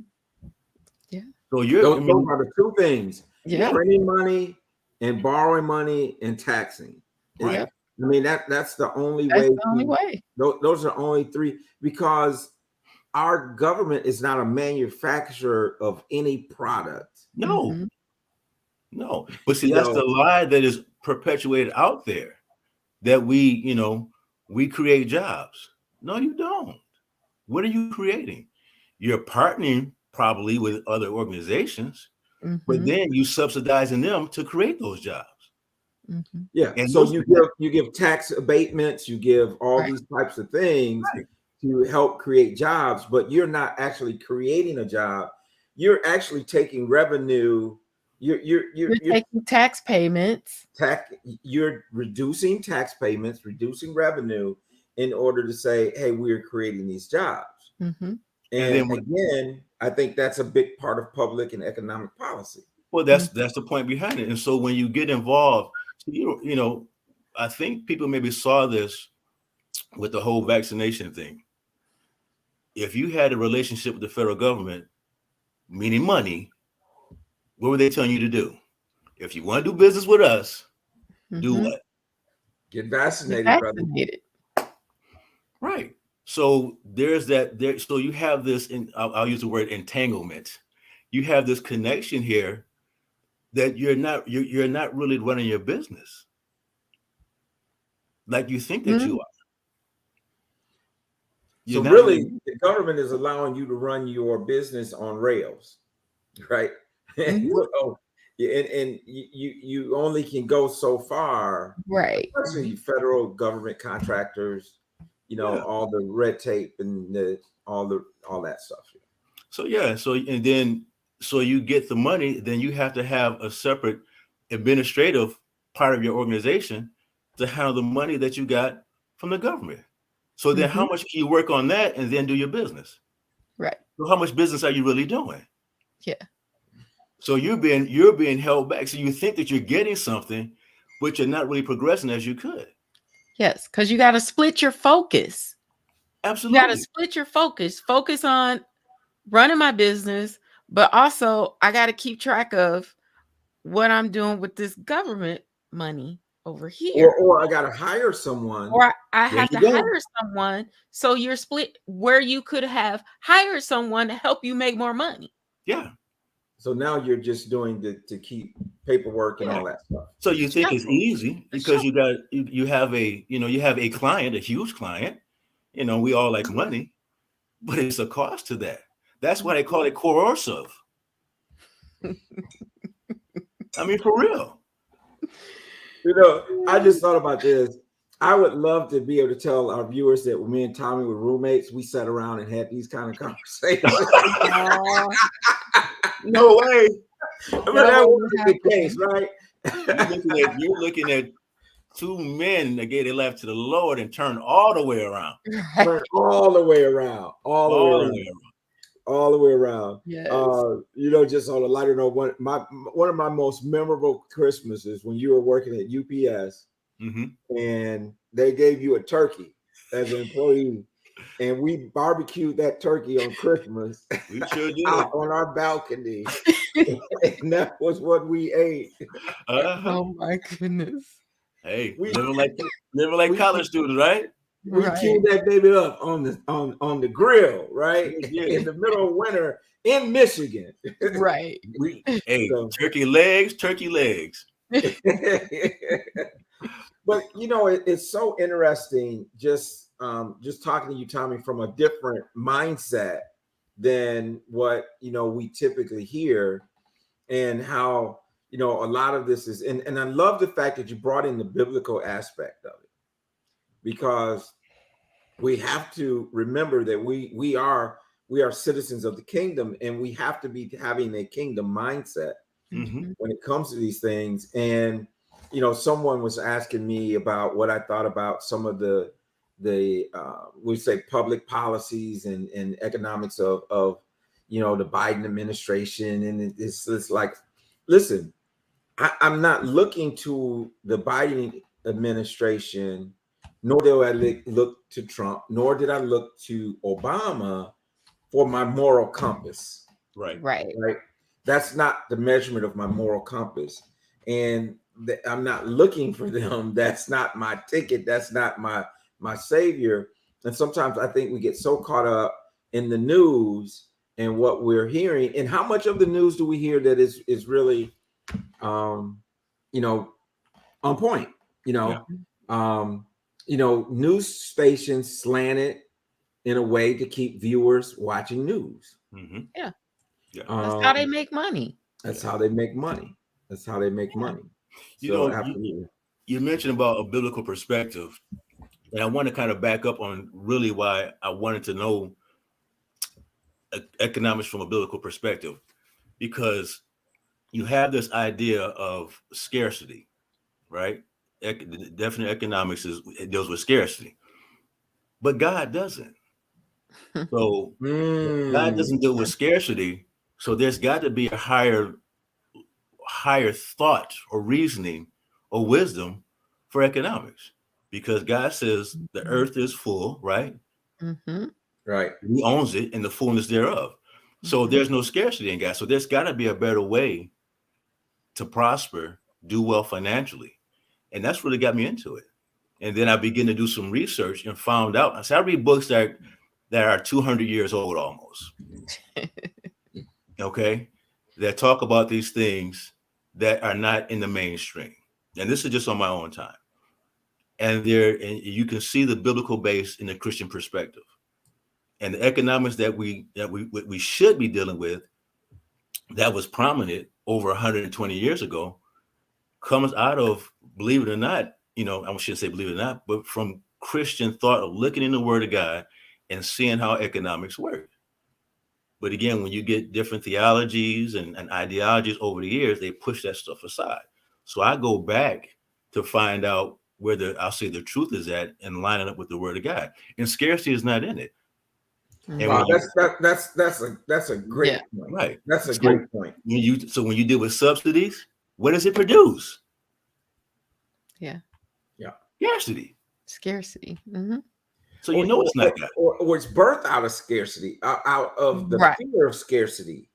Yeah. So those are the two things. Yeah. Printing money and borrowing money and taxing. Right. I mean, that's the only That's way. the only way. Those are only three, because our government is not a manufacturer of any product. No. Mm-hmm. No. But see, that's the lie that is perpetuated out there, that we create jobs. No, you don't. What are you creating? You're partnering probably with other organizations, but then you subsidizing them to create those jobs. Mm-hmm. Yeah. And so you give tax abatements, you give all these types of things to help create jobs, but you're not actually creating a job. You're actually taking revenue. You're taking tax payments. You're reducing tax payments, reducing revenue in order to say, hey, we're creating these jobs. Mm-hmm. And then again, I think that's a big part of public and economic policy. Well, that's the point behind it. And so when you get involved, I think people maybe saw this with the whole vaccination thing. If you had a relationship with the federal government, meaning money, what were they telling you to do? If you want to do business with us, do what? Get vaccinated, brother. Right. So there's that. So you have this, I'll use the word entanglement. You have this connection here that you're not really running your business like you think that you are. So really, the government is allowing you to run your business on rails, right? And you only can go so far, right? Especially federal government contractors, all the red tape and all that stuff. So so you get the money, then you have to have a separate administrative part of your organization to handle the money that you got from the government. So then how much can you work on that and then do your business? Right. So how much business are you really doing? Yeah. So you're being held back. So you think that you're getting something, but you're not really progressing as you could. Yes, because you got to split your focus. Absolutely. You got to split your focus. Focus on running my business, but also I got to keep track of what I'm doing with this government money over here. Or I got to hire someone. Or I have to hire someone. So you're split where you could have hired someone to help you make more money. Yeah. So now you're just doing to keep paperwork and all that stuff. So you think it's easy because you have a client, a huge client. We all like money, but it's a cost to that. That's why they call it coercive. I mean, for real. I just thought about this. I would love to be able to tell our viewers that when me and Tommy were roommates, we sat around and had these kind of conversations. No way. But that wasn't the case, right? You're looking at two men that gave their life to the Lord and turned all the way around. Turn all the way around. All the way around. Yes. Just on a lighter note, one of my most memorable Christmases when you were working at UPS and they gave you a turkey as an employee, and we barbecued that turkey on Christmas. We sure did. Out on our balcony. And that was what we ate. Oh my goodness. Hey, living like college students, right? We queued that baby up on the grill, right? In the middle of winter in Michigan. Right. Turkey legs. But it's so interesting just talking to you, Tommy, from a different mindset than what we typically hear, and how a lot of this is, and I love the fact that you brought in the biblical aspect of it, because we have to remember that we are citizens of the kingdom, and we have to be having a kingdom mindset. Mhm. when it comes to these things. And someone was asking me about what I thought about some of the we say public policies and economics of the Biden administration. And it's like, listen, I'm not looking to the Biden administration, nor do I look to Trump, nor did I look to Obama for my moral compass. Right. Right. Right? That's not the measurement of my moral compass. And I'm not looking for them. That's not my ticket. That's not my savior. And sometimes I think we get so caught up in the news and what we're hearing. And how much of the news do we hear that is really on point? Yeah. News stations slanted in a way to keep viewers watching news. Mm-hmm. Yeah. Yeah. That's how they make money. That's how they make money. That's how they make money. So absolutely. You mentioned about a biblical perspective, and I want to kind of back up on really why I wanted to know economics from a biblical perspective, because you have this idea of scarcity, right? Definite economics it deals with scarcity, but God doesn't. So God doesn't deal with scarcity. So there's got to be a higher thought or reasoning or wisdom for economics, because God says the earth is full, right? Mm-hmm. Right. He owns it and the fullness thereof. So there's no scarcity in God. So there's got to be a better way to prosper, do well financially. And that's really got me into it. And then I began to do some research and found out. So I read books that are 200 years old almost. Okay. That talk about these things that are not in the mainstream. And this is just on my own time. And you can see the biblical base in the Christian perspective. And the economics that we should be dealing with, that was prominent over 120 years ago, comes out of, believe it or not, I shouldn't say believe it or not, but from Christian thought of looking in the Word of God and seeing how economics work. But again, when you get different theologies and ideologies over the years, they push that stuff aside. So I go back to find out where the truth is at and line it up with the Word of God. And scarcity is not in it. And wow, that's a great point. Right. That's a great point. When you deal with subsidies, what does it produce? Yeah. Scarcity. Mm-hmm. So it's not God. Or it's birthed out of scarcity, out of the fear of scarcity.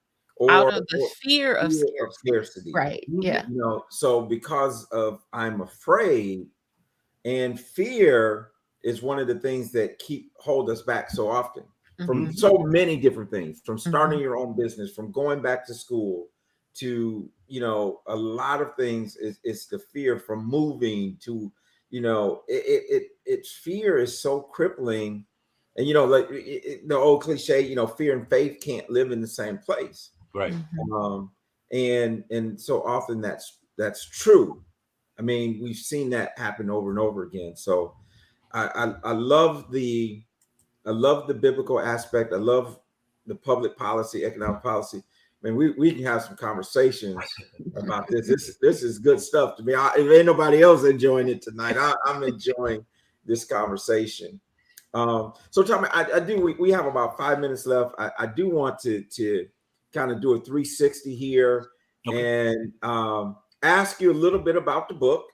Out of the fear of scarcity. Right. Yeah. So because of I'm afraid, and fear is one of the things that hold us back so often from so many different things, from starting your own business, from going back to school, to a lot of things. It's the fear, from moving to it's fear is so crippling. And like the old cliche, fear and faith can't live in the same place. Right. And so often that's true. I mean, we've seen that happen over and over again. So I love the biblical aspect. I love the public policy, economic policy. I mean, we can have some conversations about this. This is good stuff to me. If ain't nobody else enjoying it tonight, I'm enjoying this conversation. So Tommy, I do. We have about 5 minutes left. I do want to kind of do a 360 here, and ask you a little bit about the book.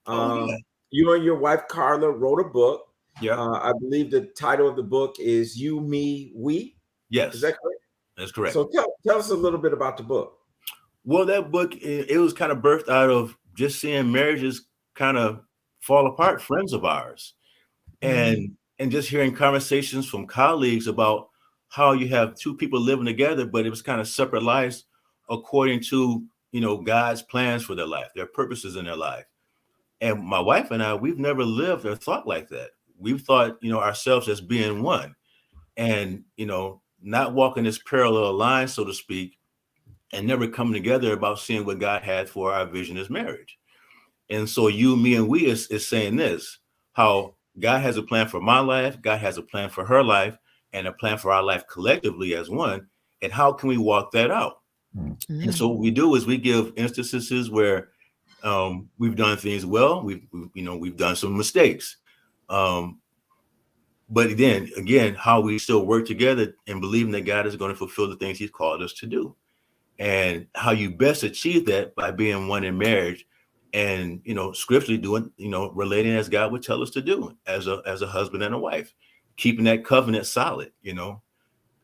You and your wife Carla wrote a book. Yeah. I believe the title of the book is You, Me, We. Yes. Is that correct? That's correct. So tell us a little bit about the book. Well, that book, it was kind of birthed out of just seeing marriages kind of fall apart, friends of ours, and just hearing conversations from colleagues about how you have two people living together, but it was kind of separate lives according to, God's plans for their life, their purposes in their life. And my wife and I, we've never lived or thought like that. We've thought, ourselves as being one, and, not walking this parallel line, so to speak, and never coming together about seeing what God had for our vision as marriage. And so You, Me, and We is saying this, how God has a plan for my life, God has a plan for her life, and a plan for our life collectively as one. And how can we walk that out? And so what we do is we give instances where we've done things well. We've done some mistakes. But then again, how we still work together and believing that God is going to fulfill the things He's called us to do. And how you best achieve that by being one in marriage and, scripturally doing, relating as God would tell us to do as a husband and a wife, keeping that covenant solid,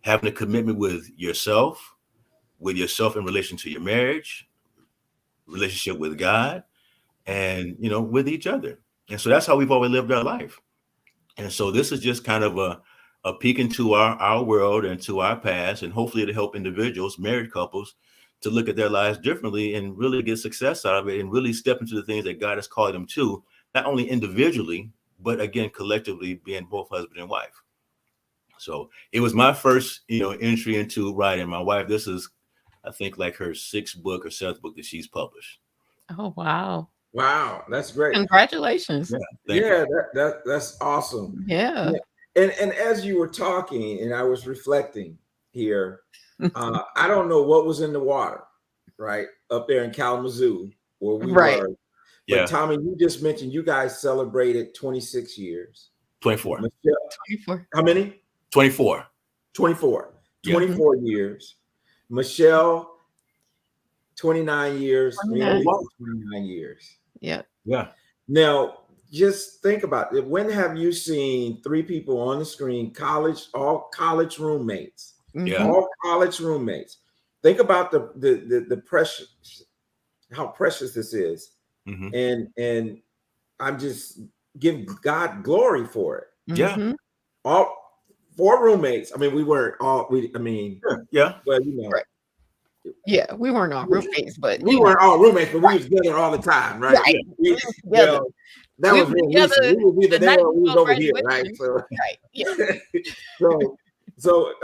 having a commitment with yourself in relation to your marriage, relationship with God, and, with each other. And so that's how we've always lived our life. And so this is just kind of a peek into our world and to our past, and hopefully to help individuals, married couples, to look at their lives differently and really get success out of it and really step into the things that God has called them to, not only individually, but again, collectively being both husband and wife. So it was my first, entry into writing. My wife, this is, I think, like her 6th book or 7th book that she's published. Oh, wow. Wow, that's great. Congratulations. Yeah, that's awesome. Yeah. And as you were talking and I was reflecting here, I don't know what was in the water, right? Up there in Kalamazoo where we were. But Tommy, you just mentioned you guys celebrated 26 years. 24. Michelle, 24. How many? 24. 24. 24 years. Michelle, 29 years. 29 years. Yeah. Yeah. Now, just think about it. When have you seen 3 people on the screen, all college roommates? Yeah. All college roommates. Think about the precious, how precious this is. And I'm just giving God glory for it. Yeah. All 4 roommates. I mean, we weren't all yeah. Well, Right. Yeah, we weren't all roommates, but we weren't all roommates, but we was together all the time, right? Well, that was together. We was either there or we was over here, right? So, right. Yeah. so,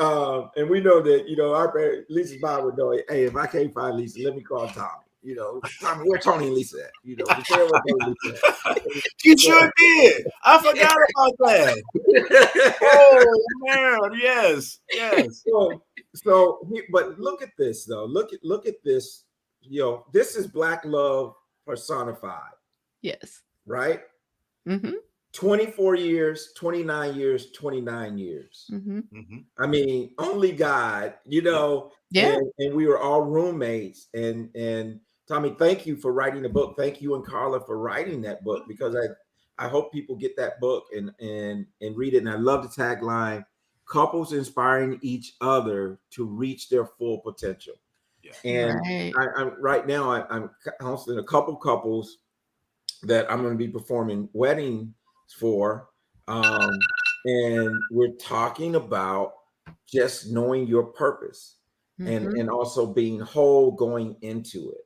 and we know that our Lisa's mom would know. Hey, if I can't find Lisa, let me call Tommy. Tommy, where Tony and Lisa at? You sure did. I forgot about that. Oh man, yes. But look at this though. Look at this. This is Black love personified. Yes. Right. 24 years, 29 years, 29 years. I mean, only God. Yeah. And we were all roommates. And Tommy, thank you for writing the book. Thank you and Carla for writing that book, because I hope people get that book and read it. And I love the tagline: couples inspiring each other to reach their full potential. Yeah. And right now I'm counseling a couple couples that I'm going to be performing weddings for. And we're talking about just knowing your purpose and also being whole going into it.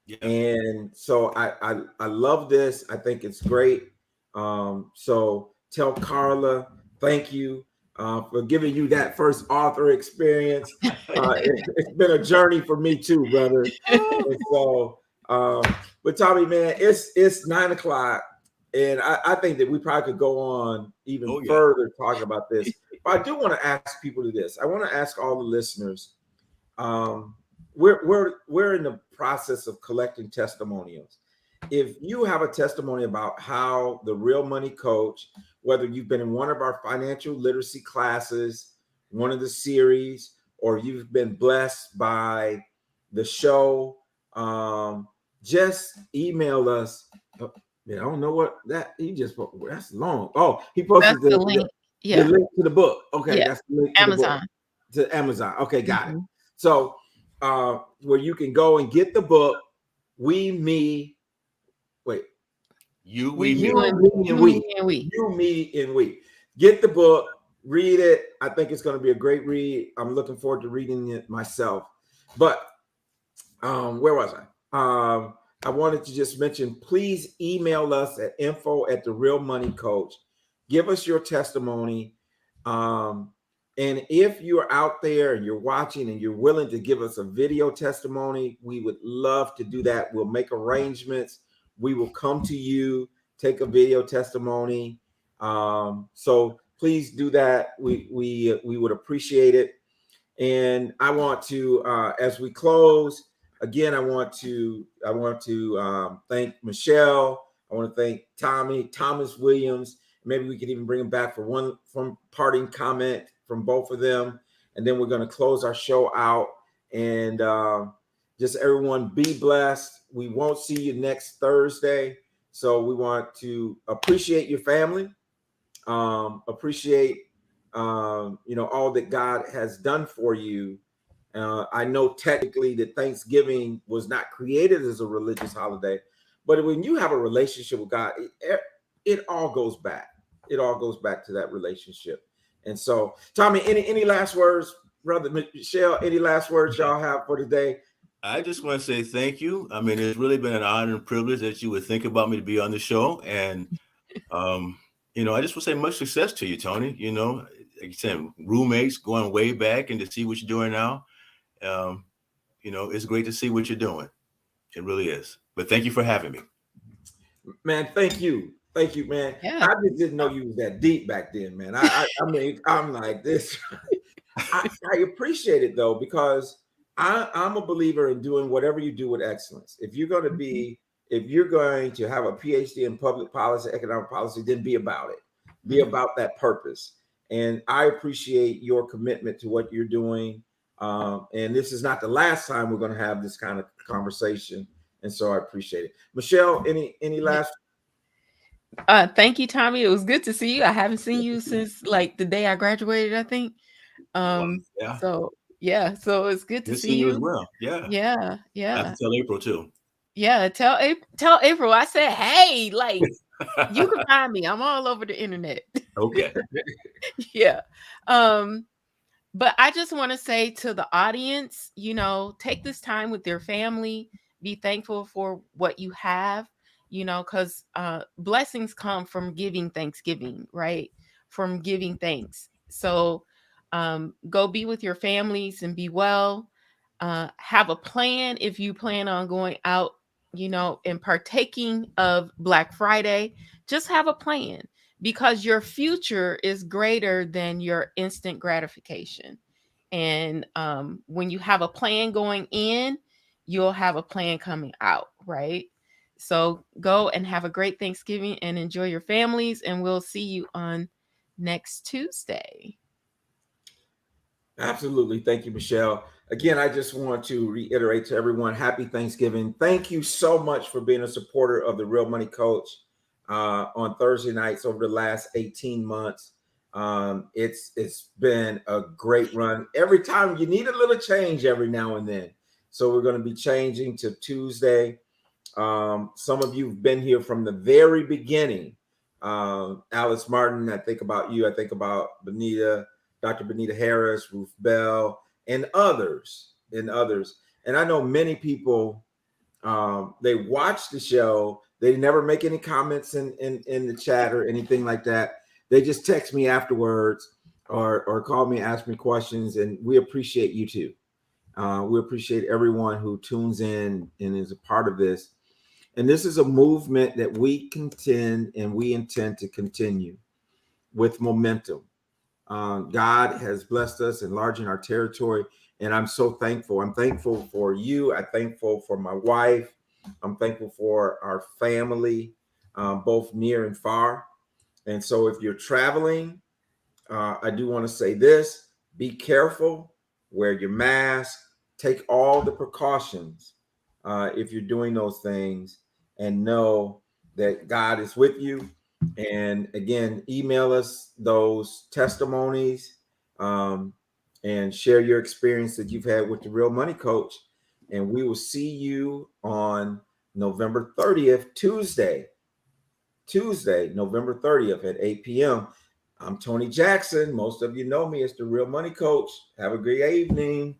Yeah. And so I love this. I think it's great. So tell Carla, thank you for giving you that first author experience. It's been a journey for me too, brother. And so, but Tommy, man, it's 9:00, and I think that we probably could go on even further talking about this. But I do want to ask people to this. I want to ask all the listeners. We're in the process of collecting testimonials. If you have a testimony about how the Real Money Coach, whether you've been in one of our financial literacy classes, one of the series, or you've been blessed by the show, just email us. I don't know what that he just that's long. Oh, he posted the link. The link to the book. Okay, that's the link to Amazon. The book. To Amazon. Okay, got it. So where you can go and get the book, You, Me, and We. Get the book, read it. I think it's going to be a great read. I'm looking forward to reading it myself. But where was I? I wanted to just mention, please email us at info@therealmoneycoach. Give us your testimony. And if you're out there and you're watching and you're willing to give us a video testimony, we would love to do that. We'll make arrangements. We will come to you, take a video testimony. So please do that. We would appreciate it. And I want to, as we close, again, I want to thank Michelle. I want to thank Thomas Williams. Maybe we could even bring him back for one from parting comment from both of them, and then we're going to close our show out. And just everyone be blessed. We won't see you next Thursday, so we want to appreciate your family, appreciate all that God has done for you. I know technically that Thanksgiving was not created as a religious holiday, but when you have a relationship with God, it all goes back. It all goes back to that relationship. And so, Tommy, any last words, Brother Michelle? Any last words y'all have for today? I just want to say thank you. I mean, it's really been an honor and privilege that you would think about me to be on the show. And, I just want to say much success to you, Tony. Like you said, roommates going way back, and to see what you're doing now. It's great to see what you're doing. It really is. But thank you for having me. Man, thank you. Thank you, man. Yeah. I just didn't know you was that deep back then, man. I mean, I'm like this. I appreciate it though, because I'm a believer in doing whatever you do with excellence. If you're going to have a PhD in public policy, economic policy, then be about it. Be about that purpose. And I appreciate your commitment to what you're doing. And this is not the last time we're going to have this kind of conversation. And so I appreciate it. Michelle, any last? Thank you, Tommy. It was good to see you. I haven't seen you since like the day I graduated, I think. Yeah. So it's good to see you as well. Yeah. Yeah. I have to tell April too. Yeah. Tell April I said, hey, like you can find me. I'm all over the internet. Okay. Yeah. But I just want to say to the audience, take this time with your family, be thankful for what you have, because blessings come from giving thanksgiving, right? From giving thanks. So go be with your families and be well. Have a plan if you plan on going out, and partaking of Black Friday. Just have a plan, because your future is greater than your instant gratification. And when you have a plan going in, you'll have a plan coming out, right? So go and have a great Thanksgiving and enjoy your families, and we'll see you on next Tuesday. Absolutely. Thank you, Michelle. Again, I just want to reiterate to everyone, happy Thanksgiving. Thank you so much for being a supporter of the Real Money Coach on Thursday nights over the last 18 months. It's been a great run. Every time you need a little change every now and then. So we're going to be changing to Tuesday. Some of you have been here from the very beginning. Alice Martin, I think about you. I think about Dr. Benita Harris, Ruth Bell, and others. And I know many people, they watch the show. They never make any comments in the chat or anything like that. They just text me afterwards or call me, ask me questions, and we appreciate you too. We appreciate everyone who tunes in and is a part of this. And this is a movement that we intend to continue with momentum. God has blessed us, enlarging our territory, and I'm so thankful. I'm thankful for you. I'm thankful for my wife. I'm thankful for our family, both near and far. And so if you're traveling, I do want to say this: be careful, wear your mask, take all the precautions if you're doing those things, and know that God is with you. And again, email us those testimonies and share your experience that you've had with the Real Money Coach. And we will see you on November 30th, Tuesday, November 30th at 8 p.m. I'm Tony Jackson. Most of you know me as the Real Money Coach. Have a great evening.